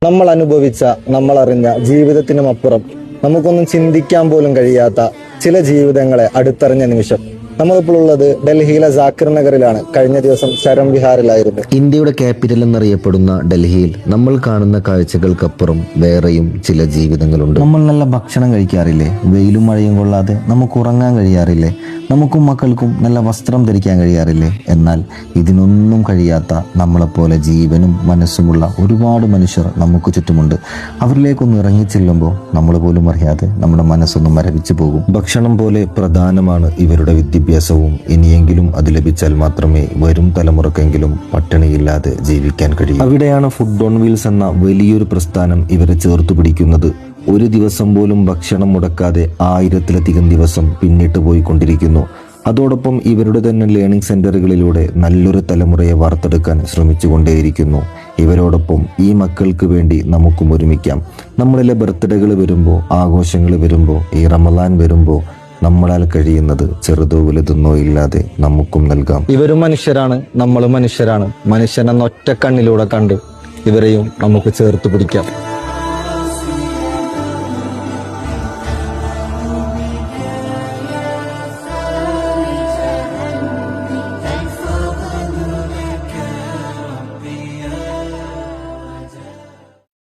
നമ്മൾ അനുഭവിച്ച, നമ്മൾ അറിഞ്ഞ ജീവിതത്തിനുമപ്പുറം നമുക്കൊന്നും ചിന്തിക്കാൻ പോലും കഴിയാത്ത ചില ജീവിതങ്ങളെ അടുത്തറിഞ്ഞ നിമിഷം. നമ്മളിപ്പോൾ ഉള്ളത് ഡൽഹിയിലെ ജാക്കിർ നഗറിലാണ്. കഴിഞ്ഞ ദിവസം ചരം വിഹാറിലായിരുന്നു. ഇന്ത്യയുടെ ക്യാപിറ്റൽ എന്നറിയപ്പെടുന്ന ഡൽഹിയിൽ നമ്മൾ കാണുന്ന കാഴ്ചകൾക്കപ്പുറം വേറെയും ചില ജീവിതങ്ങളുണ്ട്. നമ്മൾ നല്ല ഭക്ഷണം കഴിക്കാറില്ലേ? വെയിലും മഴയും കൊള്ളാതെ നമുക്ക് ഉറങ്ങാൻ കഴിയാറില്ലേ? നമുക്കും മക്കൾക്കും നല്ല വസ്ത്രം ധരിക്കാൻ കഴിയാറില്ലേ? എന്നാൽ ഇതിനൊന്നും കഴിയാത്ത നമ്മളെപ്പോലെ ജീവനും മനസ്സുമുള്ള ഒരുപാട് മനുഷ്യർ നമുക്ക് ചുറ്റുമുണ്ട്. അവരിലേക്കൊന്ന് ഇറങ്ങിച്ചെല്ലുമ്പോൾ നമ്മൾ പോലും അറിയാതെ നമ്മുടെ മനസ്സൊന്നും മരവിച്ചു പോകും. ഭക്ഷണം പോലെ പ്രധാനമാണ് ഇവരുടെ വിദ്യാഭ്യാസവും. ഇനിയെങ്കിലും അത് ലഭിച്ചാൽ മാത്രമേ വരും തലമുറക്കെങ്കിലും പട്ടിണിയില്ലാതെ ജീവിക്കാൻ കഴിയൂ. അവിടെയാണ് ഫുഡ് ഓൺ വീൽസ് എന്ന വലിയൊരു പ്രസ്ഥാനം ഇവരെ ചേർത്തു പിടിക്കുന്നത്. ഒരു ദിവസം പോലും ഭക്ഷണം മുടക്കാതെ 1000-ലധികം ദിവസം പിന്നിട്ട് പോയിക്കൊണ്ടിരിക്കുന്നു. അതോടൊപ്പം ഇവരുടെ തന്നെ ലേണിംഗ് സെന്ററുകളിലൂടെ നല്ലൊരു തലമുറയെ വാർത്തെടുക്കാൻ ശ്രമിച്ചുകൊണ്ടേയിരിക്കുന്നു. ഇവരോടൊപ്പം ഈ മക്കൾക്ക് വേണ്ടി നമുക്കും ഒരുമിക്കാം. നമ്മളിലെ ബർത്ത്ഡേകൾ വരുമ്പോൾ, ആഘോഷങ്ങൾ വരുമ്പോൾ, ഈ റമദാൻ വരുമ്പോൾ നമ്മളാൽ കഴിയുന്നത് ചെറുതോ വലുതെന്നോ ഇല്ലാതെ നമുക്കും നൽകാം. ഇവരും മനുഷ്യരാണ്, നമ്മളും മനുഷ്യരാണ്. മനുഷ്യനെന്ന ഒറ്റ കണ്ണിലൂടെ കണ്ട് ഇവരെയും നമുക്ക് ചേർത്ത് പിടിക്കാം.